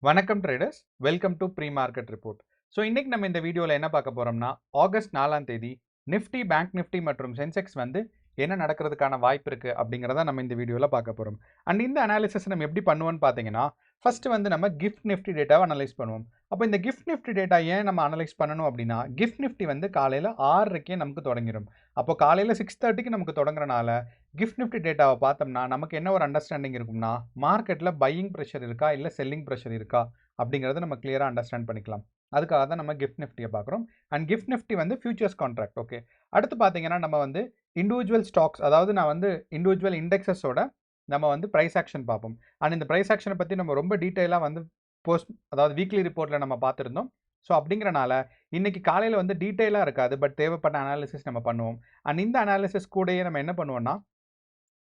வணக்கம் traders, welcome to pre market report. So இன்னைக்கு நம்ம இந்த வீடியோவில் என்ன பார்க்க போறோம்னா, ஆகஸ்ட் 4ஆம் தேதி நிஃப்டி, பேங்க் நிஃப்டி மற்றும் சென்செக்ஸ் வந்து என்ன நடக்கிறதுக்கான வாய்ப்பு இருக்கு அப்படிங்கிறத நம்ம இந்த வீடியோவில் பார்க்க போறோம். அண்ட் இந்த அனாலிசிஸ் நம்ம எப்படி பண்ணுவோம்னு பார்த்தீங்கன்னா, ஃபர்ஸ்ட் வந்து நம்ம கிஃப்ட் நிஃப்டி டேட்டாவை அனலைஸ் பண்ணுவோம். அப்போ இந்த கிஃப்ட் நிஃப்டி டேட்டா ஏன் நம்ம அனலைஸ் பண்ணணும் அப்படின்னா, கிஃப்ட் நிஃப்டி வந்து காலையில் 6:30 நமக்கு தொடங்கிடும். அப்போ காலையில் 6:30க்கு நமக்கு தொடங்குறனால கிஃப்ட் நிஃப்டி டேட்டாவை பார்த்தோம்னா நமக்கு என்ன ஒரு அண்டர்ஸ்டாண்டிங் இருக்கும்னா, மார்க்கெட்டில் பையிங் ப்ரெஷர் இருக்கா இல்லை செல்லிங் ப்ரெஷர் இருக்கா அப்படிங்கிறத நம்ம கிளியராக அண்டர்ஸ்டாண்ட் பண்ணிக்கலாம். அதுக்காக தான் நம்ம கிஃப்ட் நிஃப்டியை பார்க்குறோம். அண்ட் கிஃப்ட் நிஃப்டி வந்து ஃபியூச்சர்ஸ் கான்ட்ராக்ட். ஓகே, அடுத்து பார்த்தீங்கன்னா நம்ம வந்து இண்டிவிஜுவல் ஸ்டாக்ஸ், அதாவது நான் வந்து இண்டிவிஜுவல் இண்டெக்ஸஸோட நம்ம வந்து ப்ரைஸ் ஆக்ஷன் பார்ப்போம். அண்ட் இந்த ப்ரைஸ் ஆக்ஷனை பற்றி நம்ம ரொம்ப டீட்டெயிலாக வந்து அதாவது வீக்லி ரிப்போர்ட்டில் நம்ம பார்த்துருந்தோம். ஸோ அப்படிங்கிறனால இன்னைக்கு காலையில் வந்து டீட்டெயிலாக இருக்காது, பட் தேவைப்பட்ட அனாலிசிஸ் நம்ம பண்ணுவோம். அண்ட் இந்த அனாலிசிஸ் கூடயே நம்ம என்ன பண்ணுவோம்னா,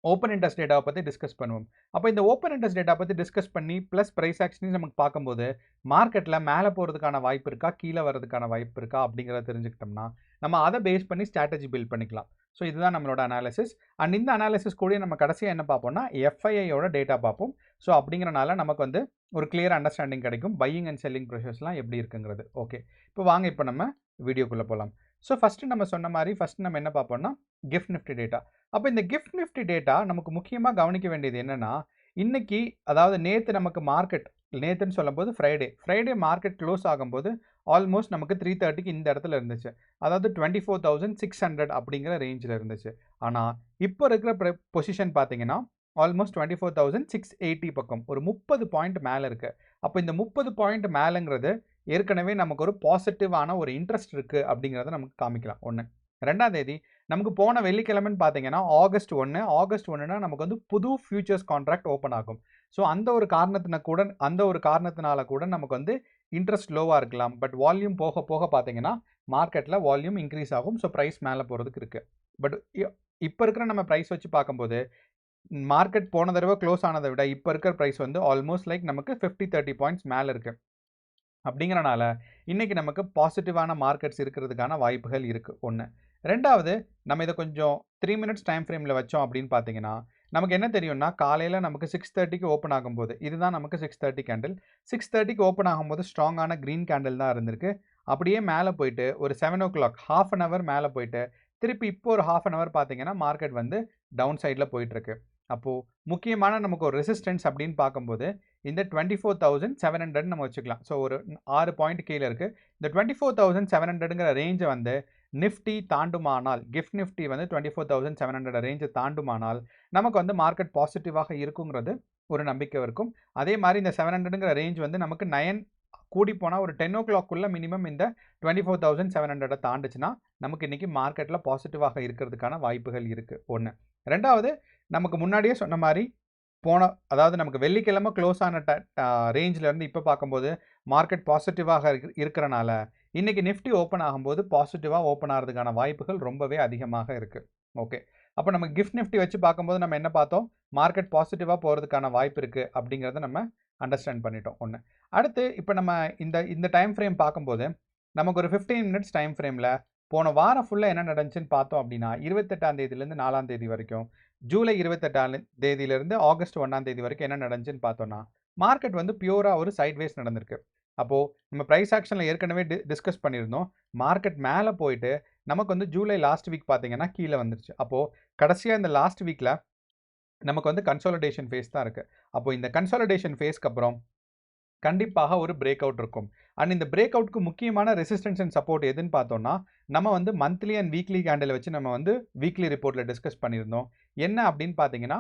ஓப்பன் இன்ட்ரெஸ்ட் டேட்டாவை பற்றி டிஸ்கஸ் பண்ணுவோம். அப்போ இந்த ஓப்பன் இன்ட்ரெஸ்ட் டேட்டா பற்றி டிஸ்கஸ் பண்ணி ப்ளஸ் ப்ரைஸ் ஆக்ஷனையும் நமக்கு பார்க்கும்போது மார்க்கெட்டில் மேலே போகிறதுக்கான வாய்ப்பு இருக்கா, கீழே வரதுக்கான வாய்ப்பு இருக்கா அப்படிங்கிறத தெரிஞ்சுக்கிட்டோம்னா நம்ம அதை பேஸ் பண்ணி ஸ்ட்ராட்டஜி பில்ட் பண்ணிக்கலாம். ஸோ இதுதான் நம்மளோட அனாலிசிஸ். அண்ட் இந்த அனாலிசிஸ் கூட நம்ம கடைசியாக என்ன பார்ப்போம்னா, எஃப்ஐஐயோட டேட்டா பார்ப்போம். ஸோ அப்படிங்கிறனால நமக்கு வந்து ஒரு கிளியர் அண்டர்ஸ்டாண்டிங் கிடைக்கும், பையிங் அண்ட் செல்லிங் ப்ரொசஸ்லாம் எப்படி இருக்குங்கிறது. ஓகே, இப்போ வாங்க இப்போ நம்ம வீடியோக்குள்ளே போகலாம். ஸோ ஃபஸ்ட்டு நம்ம சொன்ன மாதிரி ஃபஸ்ட்டு நம்ம என்ன பார்ப்போம்னா, கிஃப்ட் நிஃப்டி டேட்டா. அப்போ இந்த கிஃப்ட் நிஃப்டி டேட்டா நமக்கு முக்கியமாக கவனிக்க வேண்டியது என்னென்னா, இன்னைக்கு அதாவது நேற்று நமக்கு மார்க்கெட், நேற்றுன்னு சொல்லும்போது ஃப்ரைடே மார்க்கெட் க்ளோஸ் ஆகும்போது ஆல்மோஸ்ட் நமக்கு 3:30க்கு இந்த இடத்துல இருந்துச்சு. அதாவது 24,600 அப்படிங்கிற ரேஞ்சில் இருந்துச்சு. ஆனால் இப்போ இருக்கிற பொசிஷன் பார்த்தீங்கன்னா ஆல்மோஸ்ட் 24,680 பக்கம், ஒரு 30 பாயிண்ட் மேலே இருக்கு. அப்போ இந்த 30 பாயிண்ட் மேலேங்கிறது ஏற்கனவே நமக்கு ஒரு பாசிட்டிவான ஒரு இன்ட்ரெஸ்ட் இருக்கு அப்படிங்கிறத நமக்கு காமிக்கலாம். ஒன்று. 2ஆம் தேதி நமக்கு போன வெள்ளிக்கிழமைன்னு பார்த்தீங்கன்னா ஆகஸ்ட் 1னா நமக்கு வந்து புது ஃபியூச்சர்ஸ் கான்ட்ராக்ட் ஓப்பன் ஆகும். ஸோ அந்த ஒரு காரணத்தினால கூட நமக்கு வந்து இன்ட்ரெஸ்ட் லோவாக இருக்கலாம். பட் வால்யூம் போக போக பார்த்தீங்கன்னா மார்க்கெட்டில் வால்யூம் இன்க்ரீஸ் ஆகும். ஸோ ப்ரைஸ் மேலே போகிறதுக்கு இருக்குது. பட் இப்போ இருக்கிற நம்ம ப்ரைஸ் வச்சு பார்க்கும்போது மார்க்கெட் போன தடவை க்ளோஸ் ஆனதை விட இப்போ இருக்கிற ப்ரைஸ் வந்து ஆல்மோஸ்ட் லைக் நமக்கு 50-30 பாயிண்ட்ஸ் மேலே இருக்குது. அப்படிங்கிறனால இன்னைக்கு நமக்கு பாசிட்டிவான மார்க்கெட்ஸ் இருக்கிறதுக்கான வாய்ப்புகள் இருக்குது. ஒன்று. 2வது, நம்ம இதை கொஞ்சம் 3 மினிட்ஸ் டைம் ஃப்ரேமில் வச்சோம் அப்படின்னு பார்த்தீங்கன்னா நமக்கு என்ன தெரியும்னா, காலையில் நமக்கு 6:30க்கு ஓப்பன் ஆகும்போது, இதுதான் நமக்கு 6:30 கேண்டில். 6:30க்கு ஓப்பன் ஆகும்போது ஸ்ட்ராங்கான க்ரீன் கேண்டில் தான் இருந்திருக்கு. அப்படியே மேலே போயிட்டு ஒரு 7 o'clock ½ அன் ஹவர் மேலே போயிட்டு திருப்பி இப்போ ஒரு ½ அன் ஹவர் பார்த்தீங்கன்னா மார்க்கெட் வந்து டவுன் சைடில் போயிட்டுருக்கு. அப்போது முக்கியமான நமக்கு ஒரு ரெசிஸ்டன்ஸ் அப்படின்னு பார்க்கும்போது இந்த 24,700 நம்ம வச்சுக்கலாம். ஸோ ஒரு 6 பாயிண்ட் கீழே இருக்குது. இந்த 24,700ங்கிற ரேஞ்சை வந்து நிஃப்டி தாண்டுமானால், கிஃப்ட் நிஃப்டி வந்து 24,700 ரேஞ்சை தாண்டுமானால் நமக்கு வந்து மார்க்கெட் பாசிட்டிவாக இருக்குங்கிறது ஒரு நம்பிக்கை இருக்கும். அதே மாதிரி இந்த 700ங்கிற ரேஞ்ச் வந்து நமக்கு 9 கூடி போனால் ஒரு 10 o'clock மினிமம் இந்த 24,700 தாண்டுச்சுன்னா நமக்கு இன்னைக்கு மார்க்கெட்டில் பாசிட்டிவாக இருக்கிறதுக்கான வாய்ப்புகள் இருக்குது. ஒன்று. 2வது, நமக்கு முன்னாடியே சொன்ன மாதிரி அதாவது நமக்கு வெள்ளிக்கிழமை க்ளோஸ் ஆன ரேஞ்சிலேருந்து இப்போ பார்க்கும்போது மார்க்கெட் பாசிட்டிவாக இருக்கிறனால இன்னைக்கு நிஃப்டி ஓப்பன் ஆகும்போது பாசிட்டிவாக ஓப்பன் ஆகிறதுக்கான வாய்ப்புகள் ரொம்பவே அதிகமாக இருக்குது. ஓகே, அப்போ நம்ம கிஃப்ட் நிஃப்டி வச்சு பார்க்கும்போது நம்ம என்ன பார்த்தோம், மார்க்கெட் பாசிட்டிவாக போகிறதுக்கான வாய்ப்பு இருக்குது அப்படிங்கிறத நம்ம அண்டர்ஸ்டாண்ட் பண்ணிட்டோம். ஒன்று. அடுத்து இப்போ நம்ம இந்த டைம் ஃப்ரேம் பார்க்கும்போது நமக்கு ஒரு 15 மினிட்ஸ் டைம் ஃப்ரேமில் போன வாரம் ஃபுல்லாக என்ன நடந்துச்சுன்னு பார்த்தோம் அப்படின்னா 28ஆம் தேதியிலேருந்து 4ஆம் தேதி வரைக்கும், ஜூலை 28ஆம் தேதியிலேருந்து ஆகஸ்ட் 1ஆம் தேதி வரைக்கும் என்ன நடந்துச்சுன்னு பார்த்தோன்னா மார்க்கெட் வந்து பியூராக ஒரு சைட்வேஸ் நடந்திருக்கு. அப்போது நம்ம ப்ரைஸ் ஆக்ஷனில் ஏற்கனவே டிஸ்கஸ் பண்ணியிருந்தோம். மார்க்கெட் மேலே போயிட்டு நமக்கு வந்து ஜூலை லாஸ்ட் வீக் பார்த்தீங்கன்னா கீழே வந்துருச்சு. அப்போது கடைசியாக இந்த லாஸ்ட் வீக்கில் நமக்கு வந்து கன்சாலிடேஷன் ஃபேஸ் தான் இருக்குது. அப்போது இந்த கன்சாலிடேஷன் ஃபேஸ்க்கு அப்புறம் கண்டிப்பாக ஒரு பிரேக் அவுட் இருக்கும். அண்ட் இந்த பிரேக் அவுட்க்கு முக்கியமான ரெசிஸ்டன்ஸ் அண்ட் சப்போர்ட் எதுன்னு பார்த்தோம்னா, நம்ம வந்து மந்த்லி அண்ட் வீக்லி கேண்டில் வச்சு நம்ம வந்து வீக்லி ரிப்போர்ட்டில் டிஸ்கஸ் பண்ணியிருந்தோம். என்ன அப்படின்னு பார்த்தீங்கன்னா,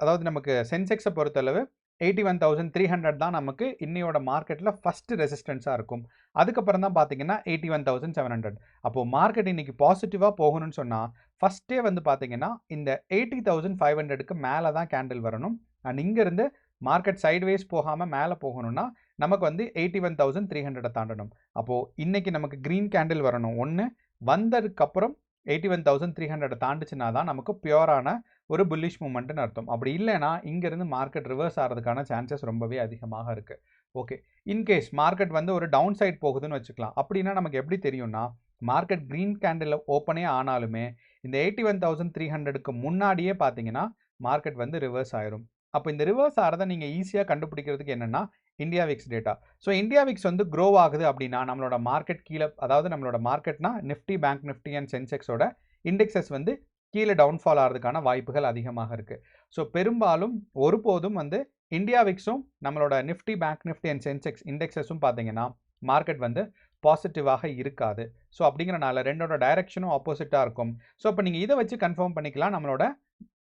அதாவது நமக்கு சென்செக்ஸை பொறுத்தளவு 81,300 தான் நமக்கு இன்னையோட மார்க்கெட்டில் ஃபஸ்ட்டு ரெசிஸ்டன்ஸாக இருக்கும். அதுக்கப்புறம் தான் பார்த்தீங்கன்னா 81,700. அப்போது மார்க்கெட் இன்னைக்கு பாசிட்டிவாக போகணும்னு சொன்னால் ஃபஸ்ட்டே வந்து பார்த்தீங்கன்னா இந்த 80,500க்கு மேலே தான் கேண்டில் வரணும். அண்ட் இங்கேருந்து மார்க்கெட் சைட்வேஸ் போகாமல் மேலே போகணும்னா நமக்கு வந்து 81,300 தாண்டணும். அப்போது இன்னைக்கு நமக்கு க்ரீன் கேண்டில் வரணும். ஒன்று. வந்ததுக்கப்புறம் 81,300 தாண்டுச்சுன்னா தான் நமக்கு பியூரான ஒரு புல்லிஷ் மூமெண்ட்னு அர்த்தம். அப்படி இல்லைன்னா இங்கேருந்து மார்க்கெட் ரிவர்ஸ் ஆகிறதுக்கான சான்சஸ் ரொம்பவே அதிகமாக இருக்குது. ஓகே, இன்கேஸ் மார்க்கெட் வந்து ஒரு டவுன் சைட் போகுதுன்னு வச்சுக்கலாம். அப்படின்னா நமக்கு எப்படி தெரியும்னா, மார்க்கெட் க்ரீன் கேண்டில் ஓப்பனே ஆனாலுமே இந்த 81,300க்கு முன்னாடியே பார்த்தீங்கன்னா மார்க்கெட் வந்து ரிவர்ஸ் ஆயிரும். அப்போ இந்த ரிவர்ஸ் ஆகிறத நீங்கள் ஈஸியாக கண்டுபிடிக்கிறதுக்கு என்னென்னா India VIX data. So India VIX வந்து க்ரோ ஆகுது அப்படின்னா நம்மளோட மார்க்கெட் கீழே, அதாவது நம்மளோட மார்க்கெட்னா நிஃப்டி, பேங்க் நிஃப்டி அண்ட் சென்செக்ஸோட இண்டெக்ஸஸ் வந்து கீழே டவுன்ஃபால் ஆகிறதுக்கான வாய்ப்புகள் அதிகமாக இருக்குது. ஸோ பெரும்பாலும் ஒருபோதும் வந்து இந்தியா விக்ஸும் நம்மளோட Nifty, bank Nifty and Sensex இண்டெக்ஸஸும் பார்த்தீங்கன்னா மார்க்கெட் வந்து பாசிட்டிவாக இருக்காது. ஸோ அப்படிங்கிறனால ரெண்டோட டைரக்ஷனும் ஆப்போசிட்டாக இருக்கும். ஸோ அப்போ நீங்கள் இதை வச்சு கன்ஃபார்ம் பண்ணிக்கலாம் நம்மளோட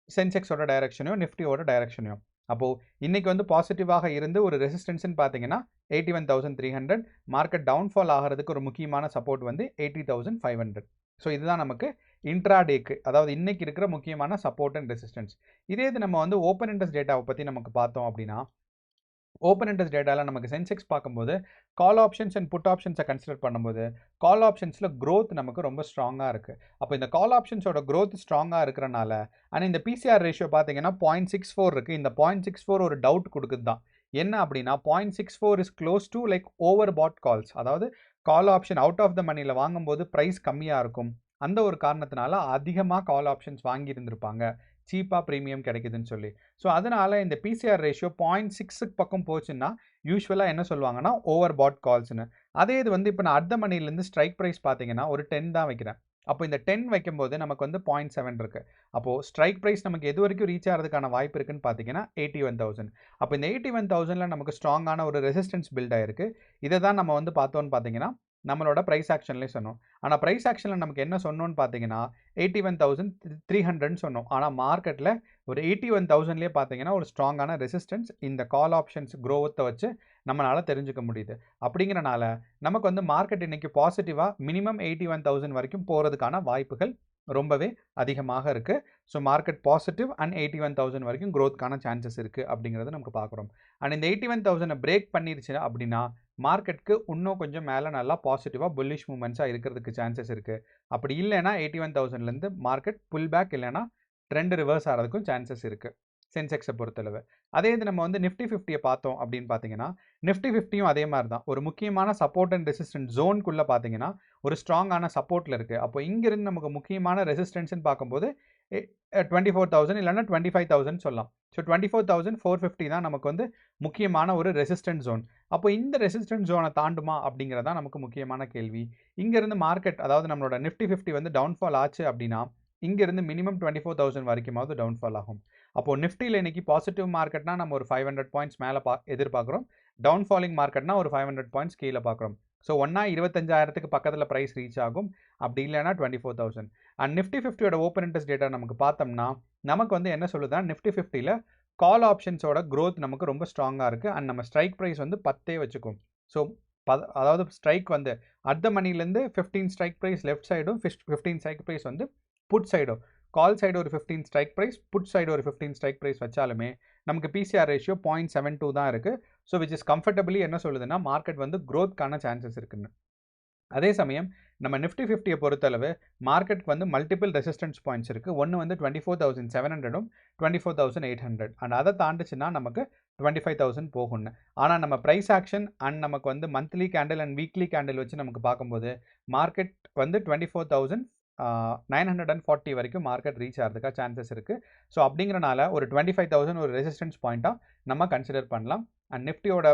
சென்செக்ஸோட டைரக்ஷனையும் நிஃப்டியோட டைரக்ஷனையும். அப்போது இன்றைக்கி வந்து பாசிட்டிவாக இருந்து ஒரு ரெசிஸ்டன்ஸ்னு பார்த்தீங்கன்னா 81,300, மார்க்கெட் டவுன்ஃபால் ஆகிறதுக்கு ஒரு முக்கியமான சப்போர்ட் வந்து 80,500. ஸோ இதுதான் நமக்கு இன்ட்ராடேக்கு, அதாவது இன்றைக்கி இருக்கிற முக்கியமான சப்போர்ட் அண்ட் ரெசிஸ்டன்ஸ். இதே இது நம்ம வந்து ஓப்பன் இன்ட்ரெஸ்ட் டேட்டாவை பற்றி நமக்கு பார்த்தோம் அப்படின்னா, ஓப்பன் இன்ட்ரெஸ்ட் டேட்டாவில் நமக்கு சென்செக்ஸ் பார்க்கும்போது கால் ஆப்ஷன்ஸ் அண்ட் புட் ஆப்ஷன்ஸை கன்சிடர் பண்ணும்போது கால் ஆப்ஷன்ஸில் க்ரோத் நமக்கு ரொம்ப ஸ்ட்ராங்காக இருக்குது. அப்போ இந்த கால் ஆப்ஷன்ஸோட க்ரோத் ஸ்ட்ராங்காக இருக்கிறனால, ஆனால் இந்த பிசிஆர் ரேஷியோ பார்த்தீங்கன்னா 0.64 இருக்குது. இந்த 0.64 ஒரு டவுட் கொடுக்குது தான். என்ன அப்படின்னா 0.64 is close to like overbought calls, அதாவது call option out of the மணியில் வாங்கும்போது ப்ரைஸ் கம்மியாக இருக்கும். அந்த ஒரு காரணத்தினால அதிகமாக கால் ஆப்ஷன்ஸ் வாங்கியிருந்திருப்பாங்க, சீப்பாக ப்ரீமியம் கிடைக்குதுன்னு சொல்லி. ஸோ அதனால் இந்த பிசிஆர் ரேஷியோ 0.6 பக்கம் போச்சுன்னா யூஸ்வலாக என்ன சொல்லுவாங்கன்னா ஓவர் பாட் கால்ஸ்னு. அதே இது வந்து இப்போ நான் அட் த மணிலேருந்து ஸ்ட்ரைக் ப்ரைஸ் பார்த்தீங்கன்னா ஒரு 10 தான் வைக்கிறேன். அப்போ இந்த 10 வைக்கும்போது நமக்கு வந்து 0.7 இருக்குது. அப்போது ஸ்ட்ரைக் ப்ரைஸ் நமக்கு எது வரைக்கும் ரீச் ஆகிறதுக்கான வாய்ப்பு இருக்குன்னு பார்த்தீங்கன்னா 81,000. அப்போ இந்த 81,000ல் நமக்கு ஸ்ட்ராங்கான ஒரு ரெசிஸ்டன்ஸ் பில்ட் ஆகிருக்கு. இதை தான் நம்ம வந்து பார்த்தோன்னு பார்த்தீங்கன்னா நம்மளோட ப்ரைஸ் ஆக்ஷன்லேயே சொன்னோம். ஆனால் ப்ரைஸ் ஆக்ஷனில் நமக்கு என்ன சொன்னோன்னு பார்த்தீங்கன்னா 81,300 சொன்னோம். ஆனால் மார்க்கெட்டில் ஒரு 81,000லேயே பார்த்தீங்கன்னா ஒரு ஸ்ட்ராங்கான ரெசிஸ்டன்ஸ் இந்த கால் ஆப்ஷன்ஸ் க்ரோத்தை வச்சு நம்மளால் தெரிஞ்சுக்க முடியுது. அப்படிங்கிறனால நமக்கு வந்து மார்க்கெட் இன்றைக்கி பாசிட்டிவாக மினிமம் 81,000 வரைக்கும் போகிறதுக்கான வாய்ப்புகள் ரொம்பவே அதிகமாக இருக்குது. ஸோ மார்க்கெட் பாசிட்டிவ் அண்ட் 81,000 வரைக்கும் க்ரோத்துக்கான சான்சஸ் இருக்குது அப்படிங்கிறத நமக்கு பார்க்குறோம். அண்ட் இந்த 81,000 பிரேக் பண்ணிருச்சு அப்படின்னா மார்க்கெட்டுக்கு இன்னும் கொஞ்சம் மேலே நல்லா பாசிட்டிவாக புல்லிஷ் மூமெண்ட்ஸாக இருக்கிறதுக்கு சான்சஸ் இருக்குது. அப்படி இல்லைன்னா 81,000லேருந்து மார்க்கெட் புல் பேக் இல்லைன்னா ட்ரெண்ட் ரிவர்ஸ் ஆகிறதுக்கும் சான்சஸ் இருக்குது சென்செக்ஸை பொறுத்தளவு. அதே இது நம்ம வந்து நிஃப்டி 50 பார்த்தோம் அப்படின்னு பார்த்தீங்கன்னா நிஃப்டி 50யும் அதே மாதிரி தான் ஒரு முக்கியமான சப்போர்ட் அண்ட் ரெசிஸ்டன்ஸ் ஜோனுக்குள்ளே பார்த்தீங்கன்னா ஒரு ஸ்ட்ராங்கான சப்போர்ட்டில் இருக்குது. அப்போ இங்கிருந்து நமக்கு முக்கியமான ரெசிஸ்டன்ஸ்ன்னு பார்க்கும்போது 24,000 இல்லைன்னா 25,000 சொல்லலாம். ஸோ 24,450 தான் நமக்கு வந்து முக்கியமான ஒரு ரெசிஸ்டன்ஸ் ஜோன். அப்போ இந்த ரெசிஸ்டன்ஸ் ஜோனை தாண்டுமா அப்படிங்கிறதா நமக்கு முக்கியமான கேள்வி. இங்கேருந்து மார்க்கெட், அதாவது நம்மளோட நிஃப்டி 50 வந்து டவுன்ஃபால் ஆச்சு அப்படின்னா இங்கேருந்து மினிமம் 24,000 வரைக்குமாவது டவுன்ஃபால் ஆகும். அப்போது நிஃப்டியில் இன்றைக்கி பாசிட்டிவ் மார்க்கெட்னா நம்ம ஒரு 500 பாயிண்ட்ஸ் மேலே எதிர்பார்க்குறோம். டவுன்ஃபாலிங் மார்க்கெட்னா ஒரு 500 பாயிண்ட்ஸ் கீழே பார்க்குறோம். ஸோ ஒன்றா 25,000க்கு பக்கத்தில் ப்ரைஸ் ரீச் ஆகும், அப்படி இல்லைன்னா 24,000. அண்ட் நிஃப்டி 50யோட ஓப்பன் இன்ட்ரெஸ்ட் டேட்டா நமக்கு பார்த்தோம்னா நமக்கு வந்து என்ன சொல்லுதா, நிஃப்டி 50ல் கால் ஆப்ஷன்ஸோட க்ரோத் நமக்கு ரொம்ப ஸ்ட்ராங்காக இருக்குது. அண்ட் நம்ம ஸ்ட்ரைக் ப்ரைஸ் வந்து 10 வச்சுக்கும். ஸோ அதாவது ஸ்ட்ரைக் வந்து அட் த மணிலேருந்து 15 ஸ்ட்ரைக் ப்ரைஸ் லெஃப்ட் சைடும், 15 ஸ்ட்ரைக் ப்ரைஸ் வந்து புட் சைடும். கால் சைடு ஒரு 15 ஸ்ட்ரைக் ப்ரைஸ், புட் சைடு ஒரு 15 ஸ்ட்ரைக் ப்ரைஸ் வச்சாலுமே நமக்கு பிசிஆர் ரேஷியோ 0.72 தான் இருக்குது. ஸோ விச் இஸ் கம்ஃபர்டபிளி என்ன சொல்லுதுன்னா மார்க்கெட் வந்து க்ரோத்க்கான சான்சஸ் இருக்குன்னு. அதே சமயம் நம்ம நிஃப்டி 50யை பொறுத்தளவு மார்க்கெட்டுக்கு வந்து மல்டிபிள் ரெசிஸ்டன்ஸ் பாயிண்ட்ஸ் இருக்குது. ஒன்று வந்து 24,700ம் 24,800. அண்ட் அதை தாண்டுச்சுன்னா நமக்கு 25,000 போகும்னு. ஆனால் நம்ம ப்ரைஸ் ஆக்ஷன் அண்ட் நமக்கு வந்து monthly candle and weekly candle வச்சு நமக்கு பார்க்கும்போது மார்க்கெட் வந்து 24,940 வரைக்கும் மார்க்கெட் ரீச் ஆகிறதுக்காக சான்சஸ் இருக்குது. ஸோ அப்படிங்கிறனால ஒரு 25,000 ஒரு ரெசிஸ்டன்ஸ் பாயிண்ட்டாக நம்ம கன்சிடர் பண்ணலாம். அண்ட் நிஃப்டியோட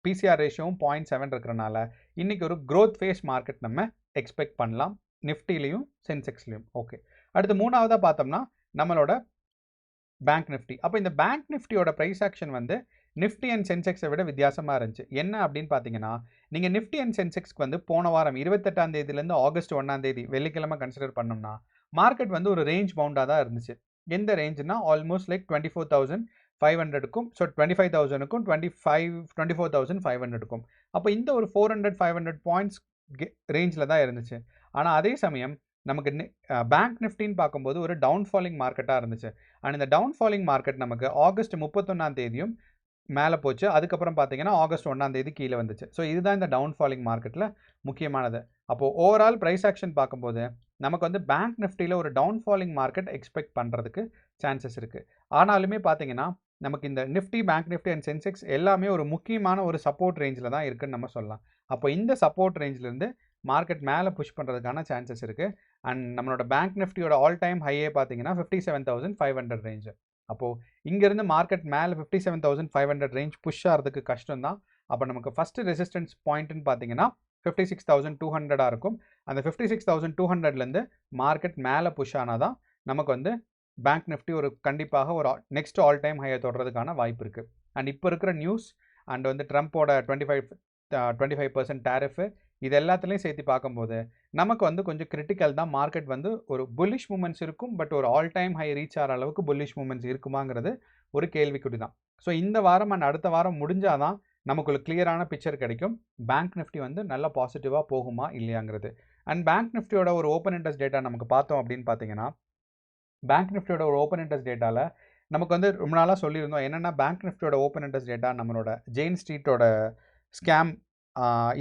பிசிஆர் ரேஷியோவும் 0.7 இருக்கிறனால இன்றைக்கி ஒரு க்ரோத் ஃபேஸ் மார்க்கெட் நம்ம எக்ஸ்பெக்ட் பண்ணலாம் நிஃப்டிலையும் சென்செக்ஸ்லையும். ஓகே, அடுத்து மூணாவதாக பார்த்தோம்னா நம்மளோட பேங்க் நிஃப்டி. அப்போ இந்த பேங்க் நிஃப்டியோட ப்ரைஸ் ஆக்ஷன் வந்து நிஃப்டி அண்ட் சென்செக்ஸை விட வித்தியாசமாக இருந்துச்சு. என்ன அப்படின்னு பார்த்தீங்கன்னா நீங்கள் நிஃப்டி அண்ட் சென்செக்ஸ்க்கு வந்து போன வாரம் 28ஆம் தேதியிலேருந்து ஆகஸ்ட் 1ஆம் தேதி வெள்ளிக்கிழமை கன்சிடர் பண்ணோம்னா மார்க்கெட் வந்து ஒரு ரேஞ்ச் பவுண்டாக தான் இருந்துச்சு. எந்த ரேஞ்சுனா ஆல்மோஸ்ட் லைக் 24,500க்கும், ஸோ 25,000க்கும் 24,500க்கும். அப்போ இந்த ஒரு 400-500 பாயிண்ட்ஸ் ரேஞ்சில் தான் இருந்துச்சு. ஆனால் அதே சமயம் நமக்கு பேங்க் நிஃப்டின்னு பார்க்கும்போது ஒரு டவுன்ஃபாலிங் மார்க்கெட்டாக இருந்துச்சு. அண்ட் இந்த டவுன்ஃபாலிங் மார்க்கெட் நமக்கு ஆகஸ்ட் 31ஆம் தேதியும் மேலே போச்சு. அதுக்கப்புறம் பார்த்தீங்கன்னா ஆகஸ்ட் 1ஆம் தேதி கீழே வந்துச்சு. ஸோ இதுதான் இந்த டவுன்ஃபாலிங் மார்க்கெட்டில் முக்கியமானது. அப்போது ஓவரால் ப்ரைஸ் ஆக்ஷன் பார்க்கும்போது நமக்கு வந்து பேங்க் நிஃப்டியில் ஒரு டவுன்ஃபாலிங் மார்க்கெட் எக்ஸ்பெக்ட் பண்ணுறதுக்கு சான்சஸ் இருக்குது. ஆனாலுமே பார்த்தீங்கன்னா நமக்கு இந்த Nifty, bank Nifty and Sensex எல்லாமே ஒரு முக்கியமான ஒரு சப்போர்ட் ரேஞ்சில் தான் இருக்குதுன்னு நம்ம சொல்லலாம். அப்போ இந்த சப்போர்ட் ரேஞ்சிலேருந்து மார்க்கெட் மேலே புஷ் பண்ணுறதுக்கான சான்சஸ் இருக்குது. அண்ட் நம்மளோட பேங்க் நிஃப்டியோட ஆல் டைம் ஹையே பார்த்தீங்கன்னா 57,500 ரேஞ்சு. அப்போது இங்கேருந்து மார்க்கெட் மேலே 57,500 ரேஞ்ச் புஷ் ஆகிறதுக்கு கஷ்டம் தான். அப்போ நமக்கு ஃபஸ்ட்டு ரெசிஸ்டன்ஸ் பாயிண்ட்னு பார்த்தீங்கன்னா 56,200 இருக்கும். அந்த 56,200லேருந்து மார்க்கெட் மேலே புஷ் ஆனால் தான் நமக்கு வந்து பேங்க் நிஃப்டி ஒரு கண்டிப்பாக ஒரு நெக்ஸ்ட் ஆல் டைம் ஹையை தொடர்றதுக்கான வாய்ப்பு இருக்குது. அண்ட் இப்போ இருக்கிற நியூஸ் அண்ட் வந்து ட்ரம்ப்போட 25% டேரிஃபு இது எல்லாத்துலேயும் சேர்த்து பார்க்கும்போது நமக்கு வந்து கொஞ்சம் கிரிட்டிக்கல் தான். மார்க்கெட் வந்து ஒரு புல்லிஷ் மூமெண்ட்ஸ் இருக்கும், பட் ஒரு ஆல் டைம் ஹை ரீச் ஆகிற அளவுக்கு புல்லிஷ் மூமெண்ட்ஸ் இருக்குமாங்கிறது ஒரு கேள்விக்குறி தான். ஸோ இந்த வாரம் அண்ட் அடுத்த வாரம் முடிஞ்சால் தான் நமக்கு ஒரு கிளியரான பிக்சர் கிடைக்கும் பேங்க் நிஃப்டி வந்து நல்ல பாசிட்டிவாக போகுமா இல்லையாங்கிறது. அண்ட் பேங்க் நிஃப்டியோட ஒரு ஓப்பன் இன்ட்ரெஸ்ட் டேட்டா நமக்கு பார்த்தோம் அப்படின்னு பார்த்தீங்கன்னா, பேங்க் நிஃப்டியோட ஒரு ஓப்பன் இன்ட்ரெஸ்ட் டேட்டாவில் நமக்கு வந்து ரொம்ப நாளாக சொல்லியிருந்தோம் என்னென்னா, பேங்க் நிஃப்டியோட ஓப்பன் இன்ட்ரெஸ்ட் டேட்டா நம்மளோட ஜெயின் ஸ்ட்ரீட்டோட ஸ்கேம்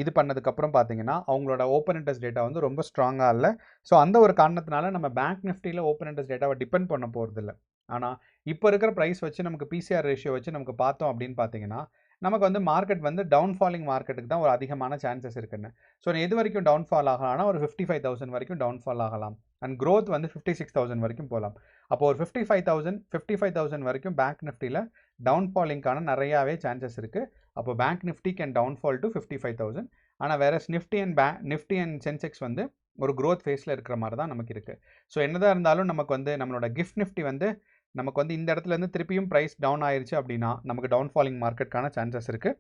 இது பண்ணதுக்கப்புறம் பார்த்தீங்கன்னா அவங்களோட ஓப்பன் இன்ட்ரெஸ்ட் டேட்டா வந்து ரொம்ப ஸ்ட்ராங்காக இல்லை. ஸோ அந்த ஒரு காரணத்தினால நம்ம பேங்க் நிஃப்டியில் ஓப்பன் இன்ட்ரெஸ்ட் டேட்டாவை டிபெண்ட் பண்ண போகிறதில்ல. ஆனால் இப்போ இருக்கிற ப்ரைஸ் வச்சு நமக்கு பிசிஆர் ரேஷியோ வச்சு நமக்கு பார்த்தோம் அப்படின்னு பார்த்தீங்கன்னா நமக்கு வந்து மார்க்கெட் வந்து டவுன்ஃபாலிங் மார்க்கெட்டுக்கு தான் ஒரு அதிகமான சான்சஸ் இருக்குன்னு. ஸோ எது வரைக்கும் டவுன்ஃபால் ஆகலாம்னா ஒரு 55,000 வரைக்கும் டவுன்ஃபால் ஆகலாம். அண்ட் க்ரோத் வந்து 56,000 வரைக்கும் போகலாம். அப்போ ஒரு 55,000 வரைக்கும் பேங்க் நிஃப்டியில் டவுன்ஃபாலிங்கான நிறையாவே சான்சஸ் இருக்குது. அப்போ bank Nifty can downfall to 55,000. ஆனால் வேற நிஃப்டி அண்ட் சென்செக்ஸ் வந்து ஒரு க்ரோத் ஃபேஸில் இருக்கிற மாதிரி தான் நமக்கு இருக்குது. ஸோ என்னதான் இருந்தாலும் நமக்கு வந்து நம்மளோட கிஃப்ட் நிஃப்டி வந்து நமக்கு வந்து இந்த இடத்துலேருந்து திருப்பியும் ப்ரைஸ் டவுன் ஆயிடுச்சு அப்படின்னா நமக்கு டவுன்ஃபாலிங் மார்க்கெட்டுக்கான சான்சஸ் இருக்குது.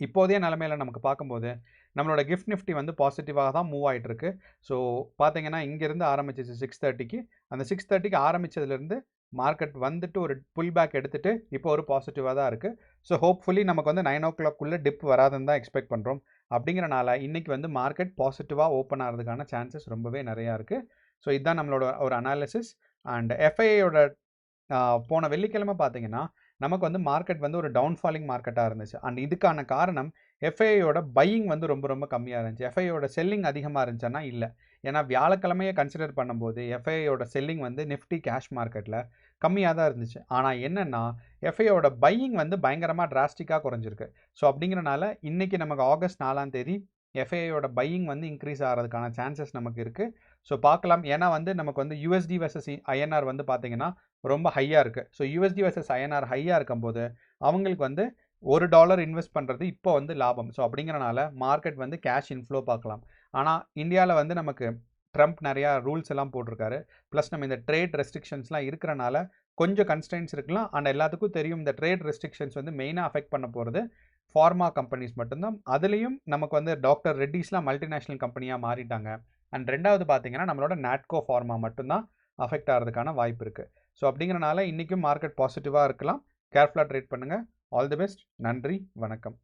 இப்போதைய நிலைமையில் நமக்கு பார்க்கும்போது நம்மளோட கிஃப்ட் நிஃப்டி வந்து பாசிட்டிவாக தான் மூவ் ஆகிட்டு இருக்கு. ஸோ பார்த்தீங்கன்னா இங்கேருந்து ஆரம்பிச்சிச்சு 6:30க்கு. அந்த 6:30க்கு ஆரம்பித்ததுலேருந்து மார்க்கெட் வந்துட்டு ஒரு புல் பேக் எடுத்துகிட்டு இப்போ ஒரு பாசிட்டிவாக தான் இருக்குது. ஸோ ஹோப்ஃபுல்லி நமக்கு வந்து 9 o'clock டிப் வராதுன்னு தான் எக்ஸ்பெக்ட் பண்ணுறோம். அப்படிங்கிறனால இன்றைக்கி வந்து மார்க்கெட் பாசிட்டிவாக ஓப்பன் ஆகிறதுக்கான சான்சஸ் ரொம்பவே நிறையா இருக்குது. ஸோ இதுதான் நம்மளோட ஒரு அனாலிசிஸ். அண்ட் எஃப்ஐயோட போன வெள்ளிக்கிழமை பார்த்தீங்கன்னா நமக்கு வந்து மார்க்கெட் வந்து ஒரு டவுன்ஃபாலிங் மார்க்கெட்டாக இருந்துச்சு. அண்ட் இதுக்கான காரணம் எஃப்ஐயோட பையிங் வந்து ரொம்ப ரொம்ப கம்மியாக இருந்துச்சு. எஃப்ஐயோட செல்லிங் அதிகமாக இருந்துச்சுன்னா இல்லை. ஏன்னா வியாழக்கிழமையை கன்சிடர் பண்ணும்போது எஃப்ஐயோட செல்லிங் வந்து நிஃப்டி கேஷ் மார்க்கெட்டில் கம்மியாக தான் இருந்துச்சு. ஆனால் என்னென்னா எஃப்ஐயோட பையிங் வந்து பயங்கரமாக டிராஸ்டிக்காக குறைஞ்சிருக்கு. ஸோ அப்படிங்கிறனால இன்றைக்கி நமக்கு ஆகஸ்ட் 4 எஃப்ஐயோட பையிங் வந்து இன்க்ரீஸ் ஆகிறதுக்கான சான்சஸ் நமக்கு இருக்குது. ஸோ பார்க்கலாம். ஏன்னா வந்து நமக்கு வந்து யூஎஸ்டி வர்சஸ் ஐஎன்ஆர் வந்து பார்த்தீங்கன்னா ரொம்ப ஹையாக இருக்குது. ஸோ யூஎஸ்டி வர்சஸ் ஐஎன்ஆர் ஹையாக இருக்கும்போது அவங்களுக்கு வந்து $1 இன்வெஸ்ட் பண்ணுறது இப்போ வந்து லாபம். ஸோ அப்படிங்கிறனால மார்க்கெட் வந்து கேஷ் இன்ஃப்ளோ பார்க்கலாம். ஆனால் இந்தியாவில் வந்து நமக்கு ட்ரம்ப் நிறையா ரூல்ஸ் எல்லாம் போட்டிருக்காரு. ப்ளஸ் நம்ம இந்த ட்ரேட் ரெஸ்ட்ரிக்ஷன்ஸ்லாம் இருக்கிறனால கொஞ்சம் கன்ஸ்டன்ஸ் இருக்கலாம். அண்ட் எல்லாத்துக்கும் தெரியும் இந்த ட்ரேட் ரெஸ்ட்ரிக்ஷன்ஸ் வந்து மெயினாக அஃபெக்ட் பண்ண போகிறது ஃபார்மா கம்பெனிஸ் மட்டும்தான். அதுலேயும் நமக்கு வந்து டாக்டர் ரெட்டிஸ்லாம் மல்டிநேஷ்னல் கம்பெனியாக மாறிட்டாங்க. அண்ட் ரெண்டாவது பார்த்தீங்கன்னா நம்மளோட நாட்கோ ஃபார்மா மட்டும்தான் அஃபெக்ட் ஆகிறதுக்கான வாய்ப்பு இருக்குது. ஸோ அப்படிங்கிறனால இன்றைக்கும் மார்க்கெட் பாசிட்டிவாக இருக்கலாம். கேர்ஃபுல்லாக ட்ரேட் பண்ணுங்கள். All the best. நன்றி, வணக்கம்.